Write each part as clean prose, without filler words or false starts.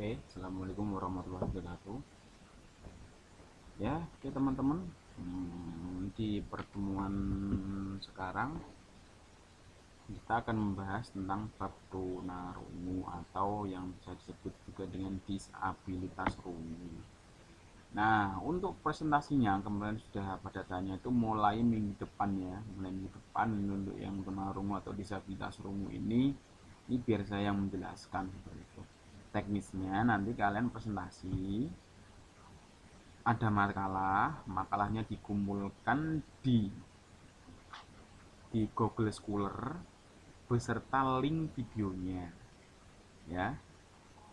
Oke, assalamualaikum warahmatullahi wabarakatuh. Ya, oke teman-teman. Di pertemuan sekarang kita akan membahas tentang bab tunarungu atau yang bisa disebut juga dengan disabilitas rungu. Nah, untuk presentasinya kemarin sudah pada tanya itu mulai minggu depan ya, mulai minggu depan untuk yang tunarungu atau disabilitas rungu ini biar saya yang menjelaskan seperti itu. Teknisnya nanti kalian presentasi, ada makalahnya dikumpulkan di Google Scholar beserta link videonya ya.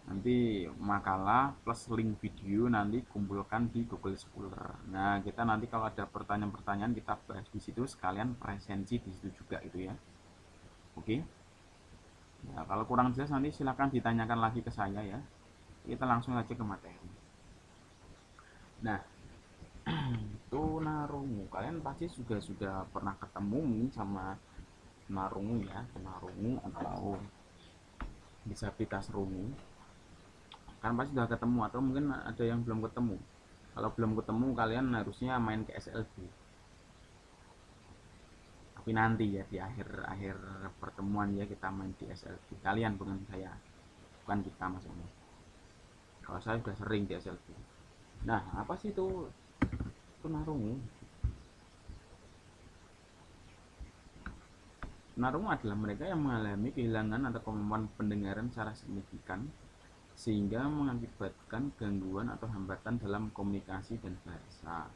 Nanti makalah plus link video nanti kumpulkan di Google Scholar. Nah, kita nanti kalau ada pertanyaan-pertanyaan kita bahas di situ, sekalian presensi di situ juga itu ya. Oke. Ya, kalau kurang jelas nanti silahkan ditanyakan lagi ke saya ya. Kita langsung aja ke materi. Nah, tunarungu kalian pasti sudah pernah ketemu sama tunarungu ya, tunarungu atau disabilitas rungu kan pasti sudah ketemu, atau mungkin ada yang belum ketemu. Kalau belum ketemu kalian harusnya main ke SLB, tapi nanti ya di akhir pertemuan ya kita main di SLB. Kalian, bukan saya, bukan kita maksudnya. Kalau saya sudah sering di SLB. Nah, apa sih itu tunarungu? Tunarungu adalah mereka yang mengalami kehilangan atau kemampuan pendengaran secara signifikan sehingga mengakibatkan gangguan atau hambatan dalam komunikasi dan bahasa.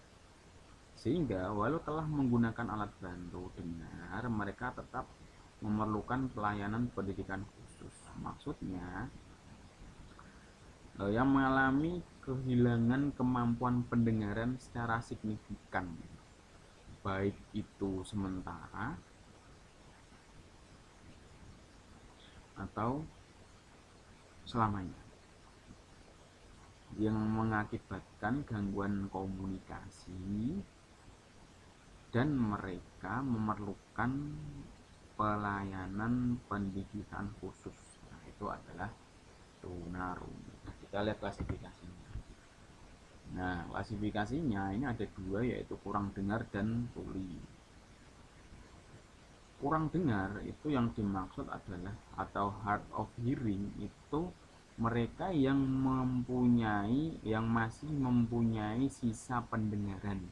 Sehingga walau telah menggunakan alat bantu dengar, mereka tetap memerlukan pelayanan pendidikan khusus. Maksudnya, yang mengalami kehilangan kemampuan pendengaran secara signifikan, baik itu sementara atau selamanya, yang mengakibatkan gangguan komunikasi dan mereka memerlukan pelayanan pendidikan khusus. Nah, itu adalah tunarungu. Kita lihat klasifikasinya. Nah, klasifikasinya ini ada dua, yaitu kurang dengar dan tuli. Kurang dengar itu yang dimaksud adalah, atau hard of hearing itu mereka yang masih mempunyai sisa pendengaran.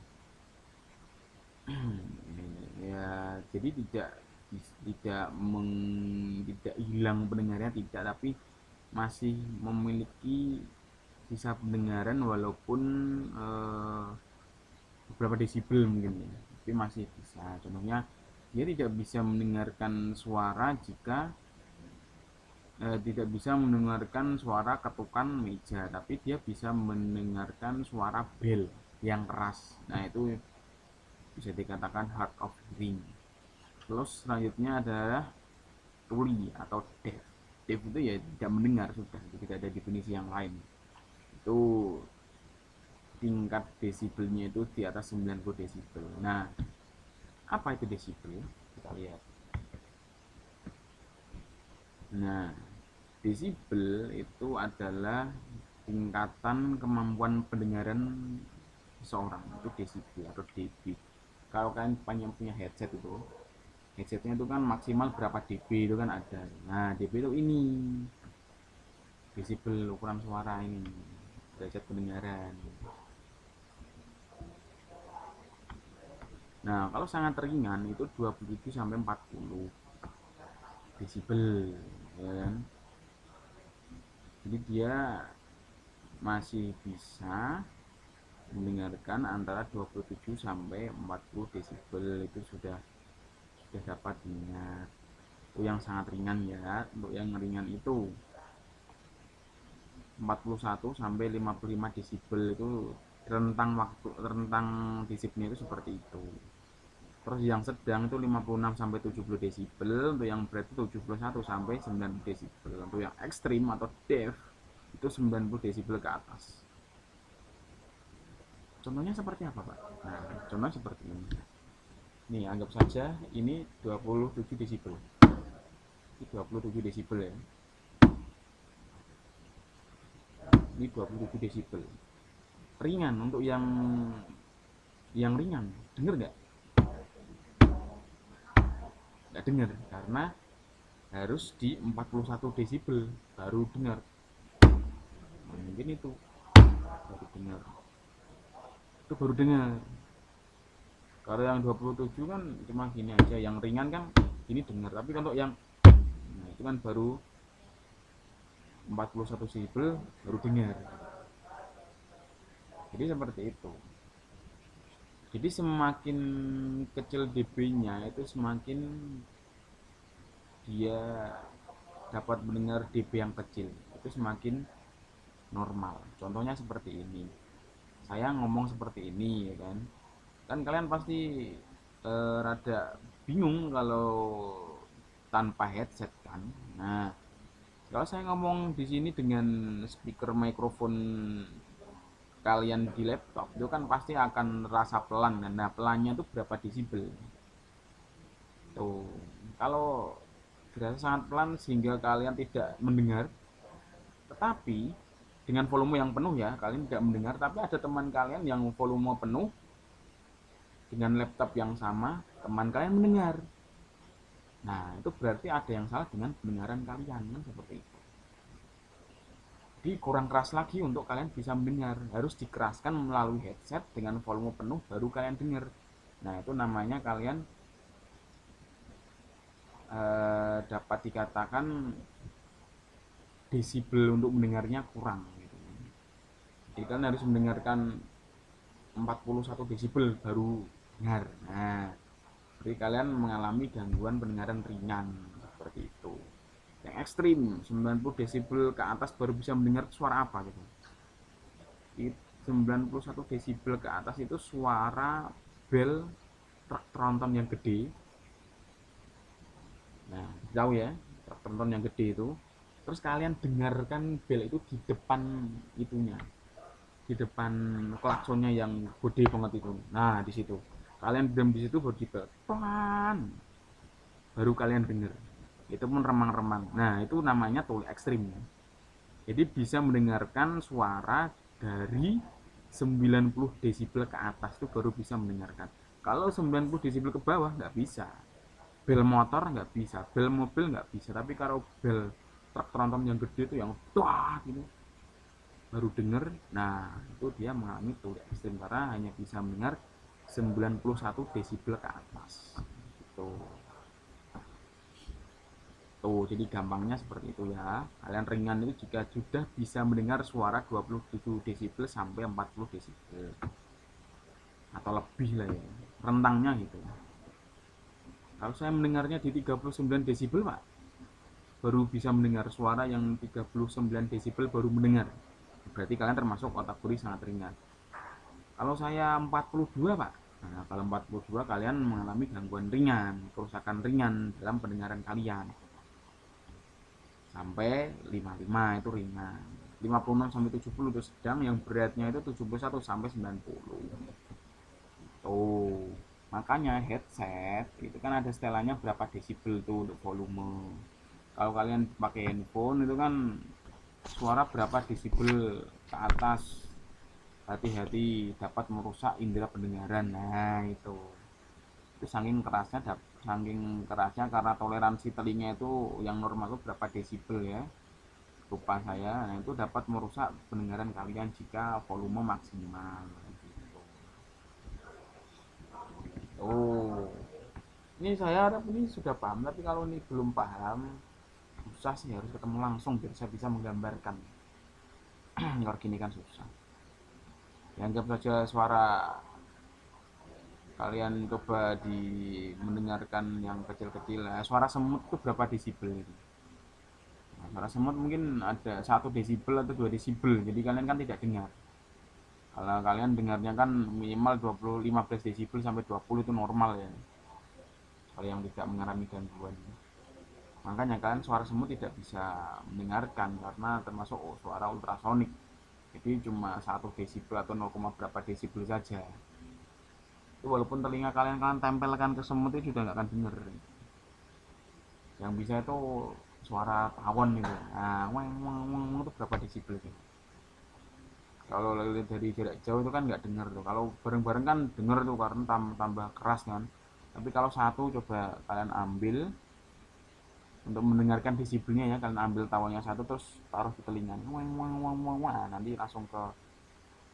Ya, jadi tidak hilang pendengarannya, tidak, tapi masih memiliki sisa pendengaran walaupun beberapa desibel mungkin ya, tapi masih bisa. Contohnya, dia tidak bisa mendengarkan suara jika tidak bisa mendengarkan suara ketukan meja, tapi dia bisa mendengarkan suara bel yang keras. Nah, itu bisa dikatakan hard of hearing. Terus selanjutnya adalah tuli atau deaf. Deaf itu ya tidak mendengar, sudah, tidak ada definisi yang lain. Itu tingkat desibelnya itu di atas 90 desibel. Nah, apa itu desibel? Kita lihat. Nah, desibel itu adalah tingkatan kemampuan pendengaran seseorang, itu desibel atau dB. Kalau kalian punya headset itu, headsetnya itu kan maksimal berapa dB itu kan ada. Nah, dB itu ini desibel, ukuran suara ini, derajat pendengaran. Nah, kalau sangat ringan itu 27 sampai 40 desibel, ya kan? Jadi dia masih bisa mendengarkan antara 27 sampai 40 desibel, itu sudah dapat diingat. Itu yang sangat ringan ya. Untuk yang ringan itu 41 sampai 55 desibel, itu rentang desibelnya itu seperti itu. Terus yang sedang itu 56 sampai 70 desibel, untuk yang berat itu 71 sampai 90 desibel. Untuk yang ekstrim atau deaf itu 90 desibel ke atas. Contohnya seperti apa, Pak? Nah, contohnya seperti ini. Nih, anggap saja ini 27 desibel. Ini 27 desibel ya. Ini 27 desibel. Ringan, untuk yang ringan denger nggak dengar karena harus di 41 desibel baru dengar. Nah, mungkin itu baru dengar. Itu baru dengar. Kalau yang 27 kan cuma gini aja, yang ringan kan ini dengar, tapi untuk yang nah itu kan baru 41 desibel baru dengar. Jadi seperti itu. Jadi semakin kecil dB-nya itu semakin dia dapat mendengar dB yang kecil, itu semakin normal. Contohnya seperti ini. Saya ngomong seperti ini ya kan. Kan kalian pasti rada bingung kalau tanpa headset kan. Nah, kalau saya ngomong di sini dengan speaker mikrofon kalian di laptop itu kan pasti akan rasa pelan kan. Nah, pelannya itu berapa desibel? Tuh, kalau dirasa sangat pelan sehingga kalian tidak mendengar, tetapi dengan volume yang penuh ya, kalian tidak mendengar, tapi ada teman kalian yang volume penuh dengan laptop yang sama, teman kalian mendengar. Nah, itu berarti ada yang salah dengan pendengaran kalian kan, seperti itu. Jadi kurang keras lagi untuk kalian bisa mendengar, harus dikeraskan melalui headset dengan volume penuh baru kalian dengar. Nah, itu namanya kalian dapat dikatakan desibel untuk mendengarnya kurang gitu. Jadi kalian harus mendengarkan 41 desibel baru dengar. Nah, jadi kalian mengalami gangguan pendengaran ringan seperti itu. Yang ekstrim 90 desibel ke atas baru bisa mendengar suara apa gitu. 91 desibel ke atas itu suara bel truk tronton yang gede. Nah, jauh ya, truk tronton yang gede itu. Terus kalian dengarkan bel itu di depan itunya, di depan klaksonnya yang gede banget itu. Nah, di situ kalian diam di situ baru dibel pelan, baru kalian dengar. Itu pun remang-remang. Nah, itu namanya tuli ekstrim. Jadi bisa mendengarkan suara dari 90 desibel ke atas itu baru bisa mendengarkan. Kalau 90 desibel ke bawah nggak bisa. Bel motor nggak bisa, bel mobil nggak bisa. Tapi kalau bel truk tronton yang gede itu yang tuah gitu baru denger. Nah, itu dia mengalami tuli ekstrim karena hanya bisa mendengar 91 desibel ke atas. Gitu. Tuh, jadi gampangnya seperti itu ya. Kalian ringan itu jika sudah bisa mendengar suara 27 desibel sampai 40 desibel atau lebih lah ya. Rentangnya gitu. Kalau saya mendengarnya di 39 desibel, Pak, baru bisa mendengar suara yang 39 desibel baru mendengar. Berarti kalian termasuk kategori sangat ringan. Kalau saya 42, Pak. Nah, kalau 42 kalian mengalami gangguan ringan, kerusakan ringan dalam pendengaran kalian. Sampai 55 itu ringan, 56 sampai 70 itu sedang, yang beratnya itu 71 sampai 90. Tuh, makanya headset itu kan ada setelannya berapa desibel tuh untuk volume. Kalau kalian pakai handphone itu kan suara berapa desibel ke atas, hati-hati dapat merusak indera pendengaran. Nah, itu saking kerasnya karena toleransi telinga itu yang normal itu berapa desibel ya, lupa saya. Nah, itu dapat merusak pendengaran kalian jika volume maksimal gitu. Oh, ini saya harap ini sudah paham, tapi kalau ini belum paham susah sih, harus ketemu langsung biar saya bisa menggambarkan. Kalau gini kan susah. Anggap saja suara kalian coba di mendengarkan yang kecil-kecil. Nah, suara semut itu berapa desibel itu? Nah, suara semut mungkin ada 1 desibel atau 2 desibel, jadi kalian kan tidak dengar. Kalau kalian dengarnya kan minimal 15 desibel sampai 20 itu normal ya, kalau yang tidak mengalami gangguan. Makanya kalian suara semut tidak bisa mendengarkan karena termasuk suara ultrasonik, jadi cuma 1 desibel atau 0, berapa desibel saja. Itu walaupun telinga kalian tempelkan ke semut itu juga nggak akan dengar. Yang bisa itu suara tawon itu. Nah, weng weng weng itu berapa desibel itu? Kalau dari jarak jauh itu kan nggak dengar tuh, kalau bareng-bareng kan denger tuh karena tambah keras kan. Tapi kalau satu, coba kalian ambil untuk mendengarkan desibelnya ya, kalian ambil tawanya satu terus taruh di telinga, wang wang wang wang wang, nanti langsung ke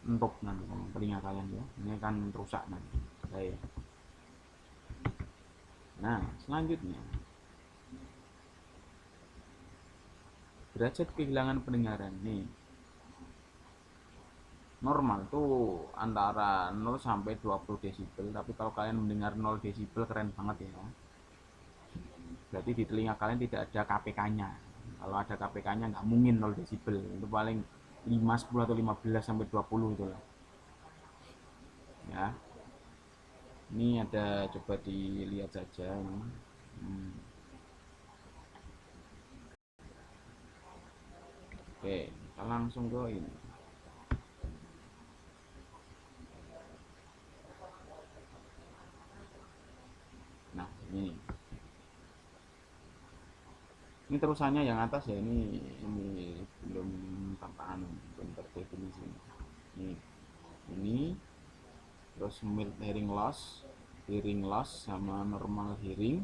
entuk nanti telinga kalian ya, ini kan rusak nanti. Baik. Nah, selanjutnya derajat kehilangan pendengaran nih. Normal tuh antara 0 sampai 20 desibel, tapi kalau kalian mendengar 0 desibel keren banget ya. Berarti di telinga kalian tidak ada KPK-nya. Kalau ada KPK-nya nggak mungkin 0 desibel. Itu paling 5, 10 atau 15 sampai 20 itu lah. Ya. Ini ada, coba dilihat saja ini. Oke, kita langsung ke ini. Nah, ini terusannya yang atas ya, ini belum tanpa belum terdefinisi. Ini terus mild hearing loss sama normal hearing.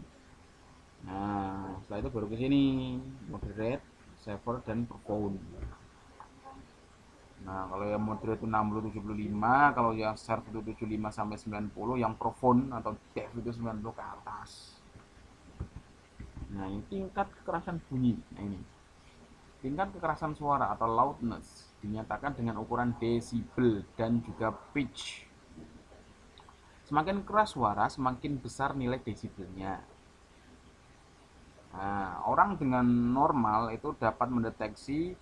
Nah, setelah itu baru ke sini moderate, severe, dan profound. Nah, kalau yang moderate itu 60-75, kalau yang sharp itu 75 sampai 90, yang profound atau deaf itu 90 ke atas. Nah, ini tingkat kekerasan bunyi. Nah, ini tingkat kekerasan suara atau loudness dinyatakan dengan ukuran desibel dan juga pitch. Semakin keras suara, semakin besar nilai desibelnya. Nah, orang dengan normal itu dapat mendeteksi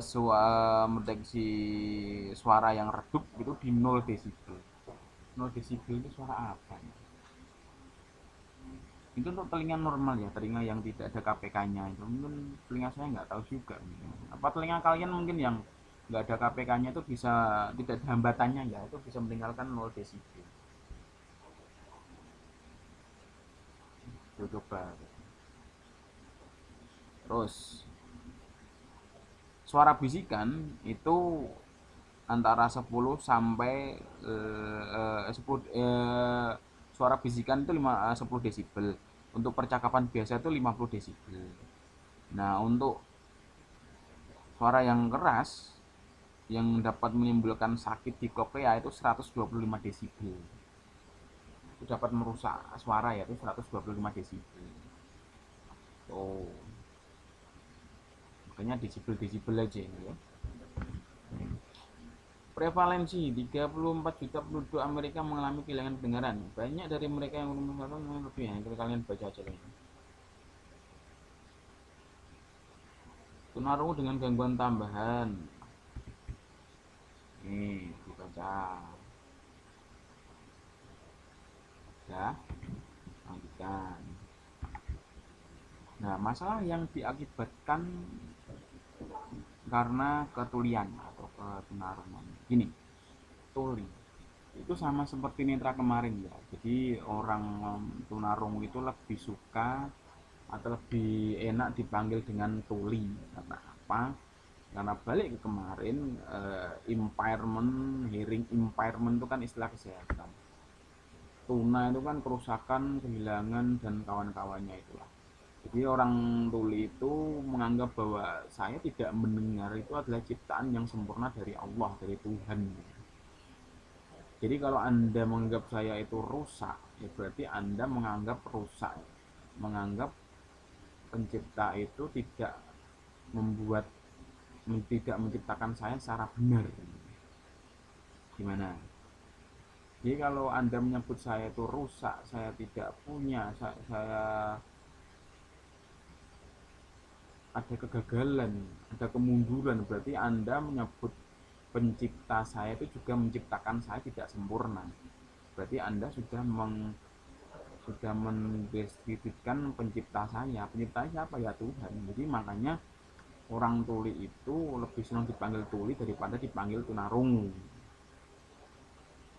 suara yang redup itu di 0 desibel. 0 desibel itu suara apa ya? Itu untuk telinga normal ya, telinga yang tidak ada KPK-nya itu. Mungkin telinga saya nggak tahu juga. Apa telinga kalian mungkin yang nggak ada KPK-nya itu bisa, tidak ada hambatannya ya, itu bisa meninggalkan 0 desibel. Coba. Terus suara bisikan itu antara 10 sampai 10 suara bisikan itu 10 desibel. Untuk percakapan biasa itu 50 desibel. Nah, untuk suara yang keras yang dapat menimbulkan sakit di koklea itu 125 desibel. Itu dapat merusak suara ya, itu 125 desibel. Oh. Makanya desibel-desibel aja ini ya. Prevalensi 34 juta penduduk Amerika mengalami kehilangan pendengaran. Banyak dari mereka yang lebih ya. Kalian baca aja ini. Tunarungu dengan gangguan tambahan. Nih, dibaca. Ya, lanjutkan. Nah, masalah yang diakibatkan karena ketulian atau ketunarungan. Gini, tuli itu sama seperti netra kemarin ya. Jadi orang tunarungu itu lebih suka atau lebih enak dipanggil dengan tuli. Karena apa? Karena balik ke kemarin, impairment, hearing impairment itu kan istilah kesehatan. Tuna itu kan kerusakan, kehilangan, dan kawan-kawannya itulah. Jadi orang tuli itu menganggap bahwa saya tidak mendengar itu adalah ciptaan yang sempurna dari Allah, dari Tuhan. Jadi kalau Anda menganggap saya itu rusak, ya berarti Anda menganggap rusak, menganggap pencipta itu membuat tidak menciptakan saya secara benar. Gimana? Jadi kalau Anda menyebut saya itu rusak, saya tidak punya, saya ada kegagalan, ada kemunduran, berarti Anda menyebut pencipta saya itu juga menciptakan saya tidak sempurna. Berarti Anda sudah mendiskreditkan pencipta saya. Pencipta siapa ya? Tuhan. Jadi makanya orang tuli itu lebih senang dipanggil tuli daripada dipanggil tunarungu.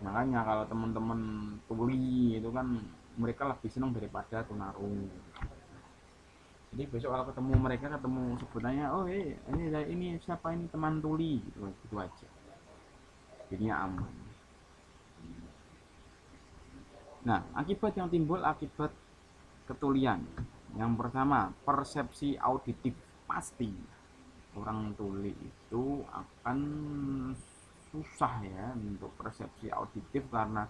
Makanya kalau teman-teman tuli itu kan mereka lebih senang daripada tunarungu. Jadi besok kalau ketemu mereka, ketemu sebutannya, oh ini siapa, ini teman tuli, gitu aja. jadinya aman. Nah, akibat yang timbul akibat ketulian. Yang pertama, persepsi auditif pasti. Orang tuli itu akan susah ya untuk persepsi auditif karena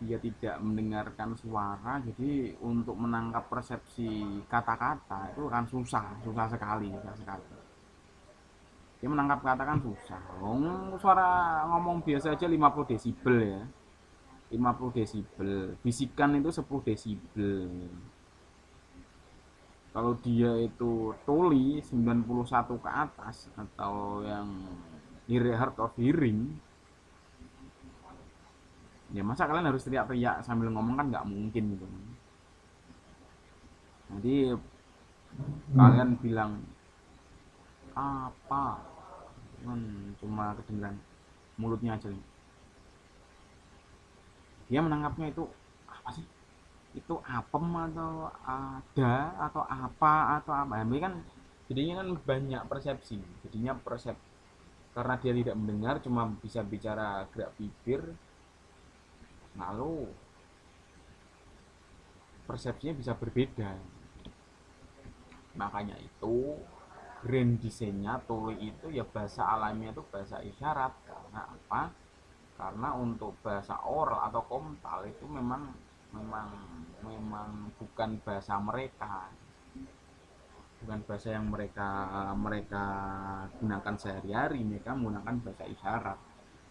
dia tidak mendengarkan suara, jadi untuk menangkap persepsi kata-kata itu kan susah sekali, dia menangkap kata kan susah. Suara ngomong biasa aja 50 desibel ya, 50 desibel, bisikan itu 10 desibel. Kalau dia itu tuli 91 ke atas atau yang hard of hearing, ya masa kalian harus teriak-teriak sambil ngomong, kan nggak mungkin gitu. Nanti kalian bilang apa, kan cuma kedengeran mulutnya aja. Dia menangkapnya itu apa sih, itu apem atau ada atau apa. Ini kan jadinya kan banyak persepsi, karena dia tidak mendengar, cuma bisa bicara gerak bibir, lalu persepsinya bisa berbeda. Makanya itu grand desainnya tuli itu ya bahasa alamiah itu bahasa isyarat. Karena apa? Karena untuk bahasa oral atau komtal itu memang memang memang bukan bahasa mereka, bukan bahasa yang mereka mereka gunakan sehari-hari. Mereka menggunakan bahasa isyarat.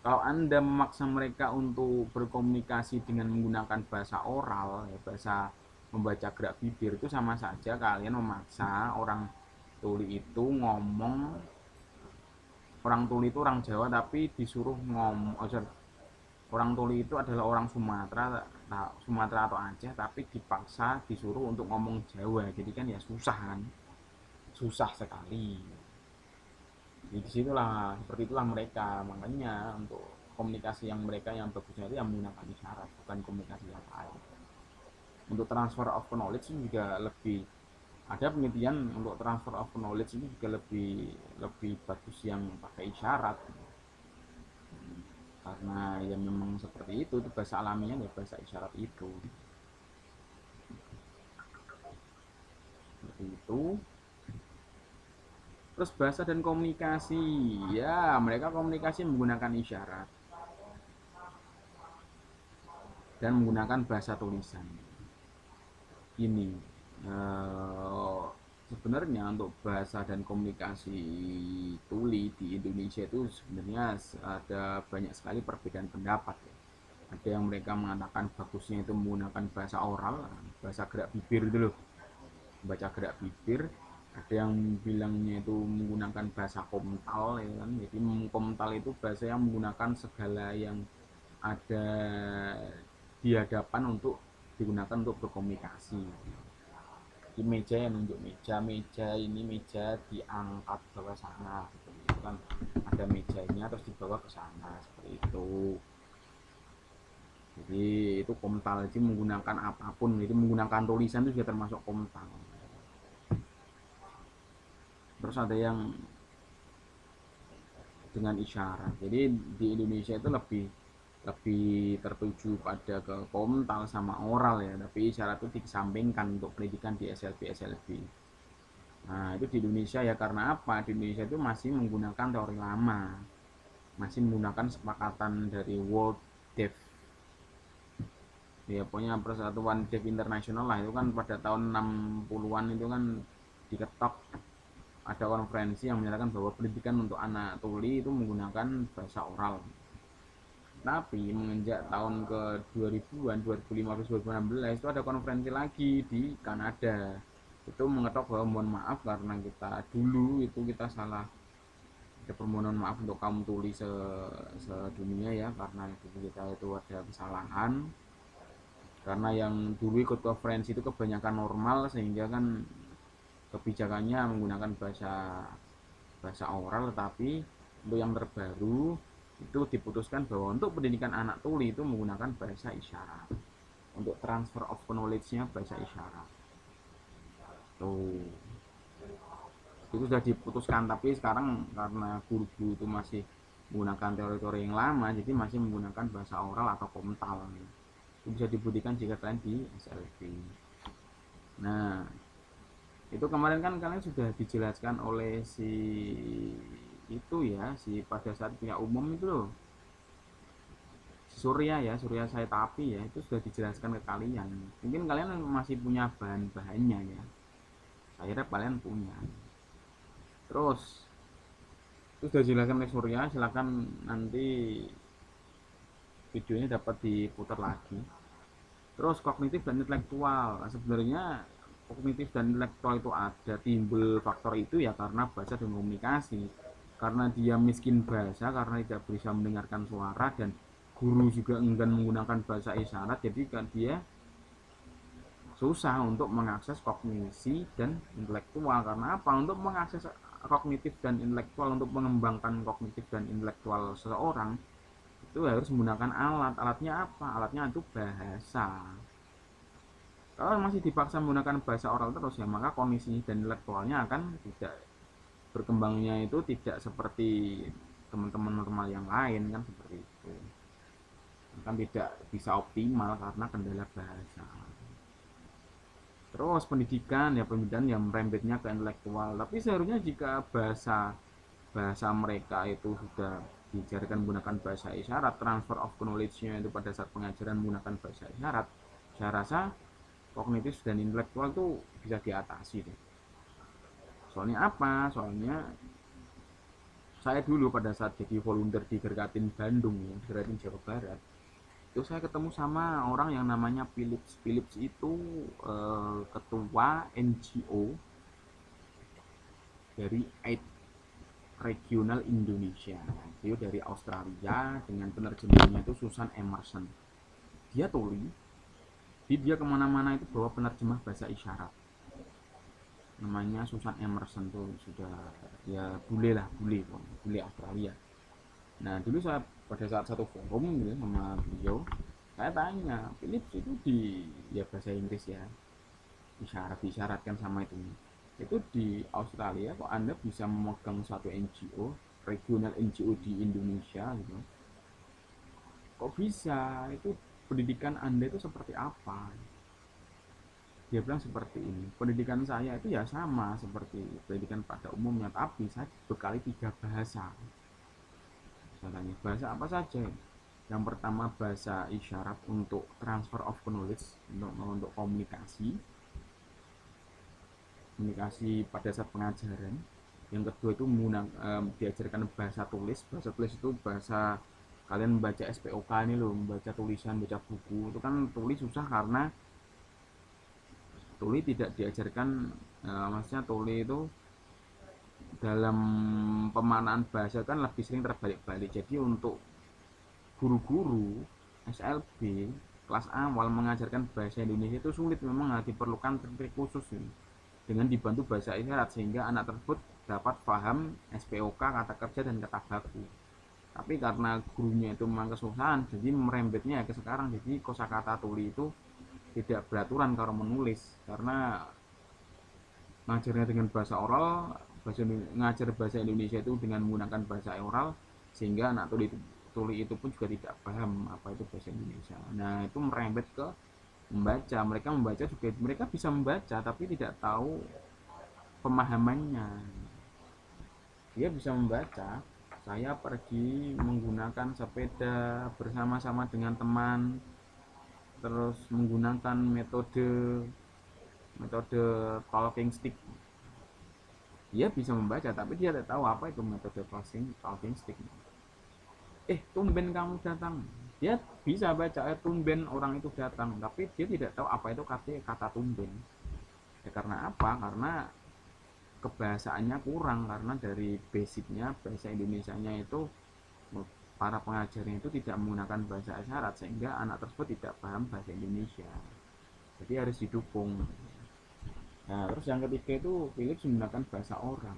Kalau Anda memaksa mereka untuk berkomunikasi dengan menggunakan bahasa oral, ya bahasa membaca gerak bibir, itu sama saja kalian memaksa orang tuli itu ngomong. Orang tuli itu orang Jawa tapi disuruh ngomong, orang tuli itu adalah orang Sumatera atau Aceh, tapi dipaksa disuruh untuk ngomong Jawa, jadi kan ya susah kan, susah sekali. Jadi disitulah, seperti itulah mereka. Makanya untuk komunikasi yang mereka yang bagusnya itu yang menggunakan isyarat, bukan komunikasi yang lain. Untuk transfer of knowledge ini juga lebih, ada penelitian untuk transfer of knowledge ini juga lebih lebih bagus yang pakai isyarat, karena ya memang seperti itu bahasa alaminya ya bahasa isyarat itu, seperti itu. Terus bahasa dan komunikasi, ya mereka komunikasi menggunakan isyarat dan menggunakan bahasa tulisan. Ini sebenarnya untuk bahasa dan komunikasi tuli di Indonesia itu sebenarnya ada banyak sekali perbedaan pendapat ya. Ada yang mereka mengatakan bagusnya itu menggunakan bahasa oral, bahasa gerak bibir itu loh, baca gerak bibir. Ada yang bilangnya itu menggunakan bahasa komtal ya kan, jadi komtal itu bahasa yang menggunakan segala yang ada di hadapan untuk digunakan untuk berkomunikasi. Di meja yang nunjuk meja ini meja diangkat ke sana, seperti itu kan, ada mejanya terus dibawa ke sana, seperti itu. Jadi itu komtal, jadi menggunakan apapun, jadi menggunakan tulisan itu juga termasuk komtal. Terus ada yang dengan isyarat. Jadi di Indonesia itu lebih lebih tertuju pada ke komtal sama oral ya, tapi isyarat itu dikesampingkan untuk pendidikan di SLB. Nah itu di Indonesia ya, karena apa, di Indonesia itu masih menggunakan teori lama, masih menggunakan sepakatan dari World Deaf, ya pokoknya Persatuan Deaf Internasional lah, itu kan pada tahun 60-an itu kan diketok, ada konferensi yang menyatakan bahwa pendidikan untuk anak tuli itu menggunakan bahasa oral. Tapi menginjak tahun ke 2000-an, 2015 2016 itu ada konferensi lagi di Kanada. Itu mengetok bahwa mohon maaf karena kita dulu itu kita salah, ada permohonan maaf untuk kaum tuli sedunia ya, karena dulu kita itu ada kesalahan, karena yang dulu ikut konferensi itu kebanyakan normal, sehingga kan kebijakannya menggunakan bahasa bahasa oral. Tetapi untuk yang terbaru itu diputuskan bahwa untuk pendidikan anak tuli itu menggunakan bahasa isyarat, untuk transfer of knowledge-nya bahasa isyarat tuh, itu sudah diputuskan. Tapi sekarang karena guru-guru itu masih menggunakan teori-teori yang lama, jadi masih menggunakan bahasa oral atau komtal. Itu bisa dibuktikan jika kalian di SLB. Nah, itu kemarin kan kalian sudah dijelaskan oleh si itu ya, si pada saat punya umum itu loh, Surya ya, Surya saya tapi ya, itu sudah dijelaskan ke kalian. Mungkin kalian masih punya bahan-bahannya ya, saya harap kalian punya. Terus itu sudah dijelaskan oleh Surya, silahkan nanti videonya dapat diputar lagi. Terus kognitif dan intelektual, nah, sebenarnya kognitif dan intelektual itu ada timbul faktor itu ya karena bahasa dan komunikasi, karena dia miskin bahasa, karena tidak bisa mendengarkan suara, dan guru juga enggan menggunakan bahasa isyarat, jadi kan dia susah untuk mengakses kognisi dan intelektual. Karena apa? Untuk mengakses kognitif dan intelektual, untuk mengembangkan kognitif dan intelektual seseorang itu harus menggunakan alat. Alatnya apa? Alatnya itu bahasa. Kalau masih dipaksa menggunakan bahasa oral terus ya, maka kognisi dan intelektualnya akan tidak berkembangnya, itu tidak seperti teman-teman normal yang lain kan, seperti itu kan, tidak bisa optimal karena kendala bahasa. Terus pendidikan ya, pendidikan yang merembetnya ke intelektual, tapi seharusnya jika bahasa bahasa mereka itu sudah diajarkan menggunakan bahasa isyarat, transfer of knowledge-nya itu pada saat pengajaran menggunakan bahasa isyarat, saya rasa kognitif dan intelektual itu bisa diatasi deh. Soalnya apa? Soalnya saya dulu pada saat jadi volunteer di Gergatin Bandung ya, Gergatin Jawa Barat, itu saya ketemu sama orang yang namanya Philips. Philips itu ketua NGO dari AIDS Regional Indonesia. Dia dari Australia, dengan penerjemahnya itu Susan Emerson. Dia tuli, jadi dia kemana-mana itu bawa penerjemah bahasa isyarat, namanya Susan Emerson tuh, sudah ya bule lah, bule Australia. Nah dulu saya pada saat satu forum gitu sama beliau, saya tanya, Philips itu di ya bahasa Inggris ya, disyaratkan sama itu di Australia kok Anda bisa memegang suatu NGO, regional NGO di Indonesia gitu, kok bisa, itu pendidikan Anda itu seperti apa? Dia bilang seperti ini, pendidikan saya itu ya sama seperti pendidikan pada umumnya, tapi saya dibekali 3 bahasa. Saya tanya, bahasa apa saja? Yang pertama bahasa isyarat untuk transfer of knowledge, untuk komunikasi pada saat pengajaran. Yang kedua itu diajarkan bahasa tulis. Bahasa tulis itu bahasa kalian membaca SPOK ini loh, membaca tulisan, baca buku. Itu kan tulis susah karena tuli tidak diajarkan, maksudnya tuli itu dalam pemanaan bahasa kan lebih sering terbalik-balik. Jadi untuk guru-guru SLB kelas awal mengajarkan bahasa Indonesia itu sulit, memang diperlukan trik khusus ini, dengan dibantu bahasa isyarat sehingga anak tersebut dapat paham SPOK, kata kerja dan kata baku. Tapi karena gurunya itu memang kesusahan, jadi merembetnya ke sekarang, jadi kosakata tuli itu tidak beraturan kalau menulis, karena ngajarnya dengan bahasa oral, ngajar bahasa Indonesia itu dengan menggunakan bahasa oral, sehingga anak tuli itu pun juga tidak paham apa itu bahasa Indonesia. Nah itu merembet ke membaca, mereka membaca juga, mereka bisa membaca tapi tidak tahu pemahamannya. Dia bisa membaca, saya pergi menggunakan sepeda bersama-sama dengan teman, terus menggunakan metode metode talking stick. Dia bisa membaca tapi dia tidak tahu apa itu metode talking stick. Tumben kamu datang. Dia bisa baca tumben orang itu datang, tapi dia tidak tahu apa itu kata tumben. Ya karena apa? Karena kebahasaannya kurang, karena dari basicnya bahasa Indonesianya itu para pengajarnya itu tidak menggunakan bahasa isyarat, sehingga anak tersebut tidak paham bahasa Indonesia. Jadi harus didukung. Nah, terus yang ketiga itu Philips menggunakan bahasa oral.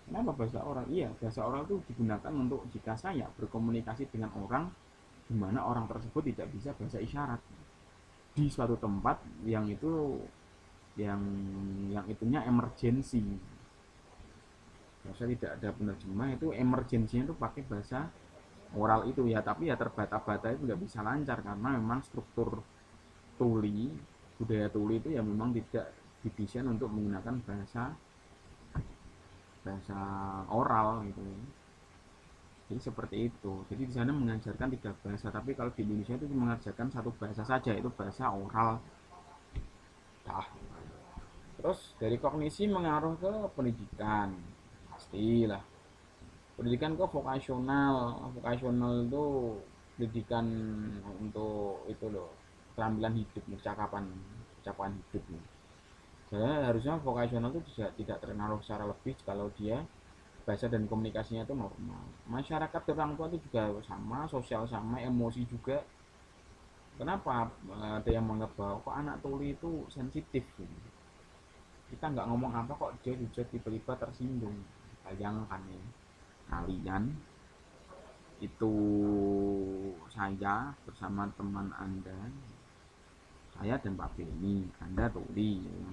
Kenapa bahasa oral? Iya, bahasa oral itu digunakan untuk jika saya berkomunikasi dengan orang di mana orang tersebut tidak bisa bahasa isyarat di suatu tempat yang itu yang itunya emergency. Bahasa tidak ada penerjemah, itu emergensinya itu pakai bahasa oral itu ya, tapi ya terbata-bata, itu nggak bisa lancar karena memang struktur tuli, budaya tuli itu ya memang tidak didesain untuk menggunakan bahasa bahasa oral gitu. Jadi seperti itu. Jadi di sana mengajarkan 3 bahasa, tapi kalau di Indonesia itu mengajarkan 1 bahasa saja, itu bahasa oral. Nah, terus dari kognisi mengaruh ke pendidikan, pastilah. Pendidikan ke vokasional. Vokasional itu pendidikan untuk itu loh, keterampilan hidup, percakapan hidup. Jadi harusnya vokasional itu tidak terpengaruh secara lebih kalau dia bahasa dan komunikasinya itu normal. Masyarakat orang tua itu juga sama, sosial sama, emosi juga. Kenapa ada yang menganggap bahwa kok anak tuli itu sensitif gitu. Kita nggak ngomong apa kok dia juga tiba-tiba tersinggung. Bayangkan ya, kalian itu, saya bersama teman Anda, saya dan Pak Beni, Anda tuli ya.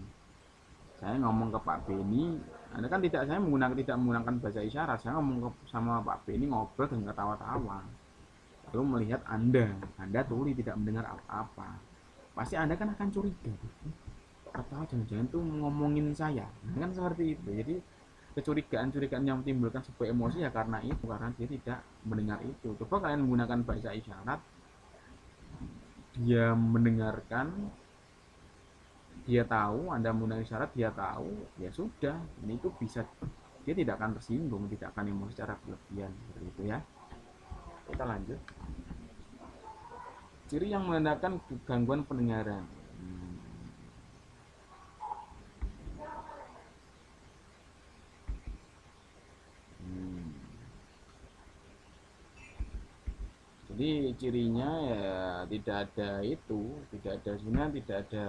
Saya ngomong ke Pak Beni, Anda kan tidak menggunakan bahasa isyarat, saya ngomong sama Pak Beni, ngobrol dan ketawa-tawa, lalu melihat Anda tuli tidak mendengar apa-apa, pasti Anda kan akan curiga, atau jangan-jangan tuh ngomongin saya, kan seperti itu. Jadi kecurigaan-curigaan yang menimbulkan sebuah emosi ya karena itu, karena dia tidak mendengar itu. Coba kalian menggunakan bahasa isyarat, dia mendengarkan, dia tahu Anda menggunakan isyarat, dia tahu, ya sudah, ini itu bisa, dia tidak akan tersinggung, tidak akan emosi secara berlebihan seperti itu ya. Kita lanjut. Ciri yang menandakan gangguan pendengaran. Hmm. Jadi cirinya ya tidak ada itu, tidak ada sebenarnya, tidak ada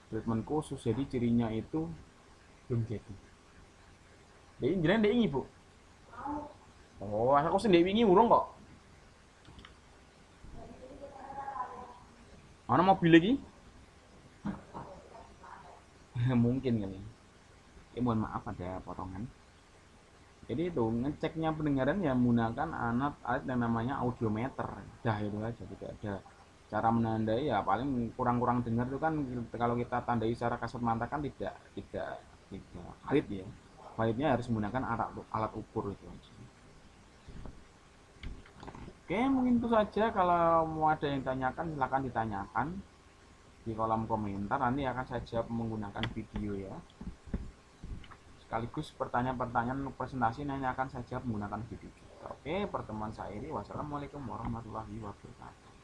treatment khusus. Jadi cirinya itu belum jadi. Jadi jangan dia ingin bu. Oh, aku sendiri ingin urung kok. Mana mobil lagi? Mungkin kali. Mohon maaf ada potongan. Jadi itu ngeceknya pendengaran ya menggunakan alat yang namanya audiometer. Dah itu aja, tidak ada cara menandai ya, paling kurang-kurang dengar itu kan kalau kita tandai secara kasat mata kan tidak valid ya. Validnya harus menggunakan alat ukur itu aja. Oke, mungkin itu saja. Kalau mau ada yang tanyakan silahkan ditanyakan di kolom komentar, nanti akan saya jawab menggunakan video ya. Sekaligus pertanyaan-pertanyaan presentasi nanti akan saya jawab menggunakan video juga. Oke, pertemuan saya ini, wassalamualaikum warahmatullahi wabarakatuh.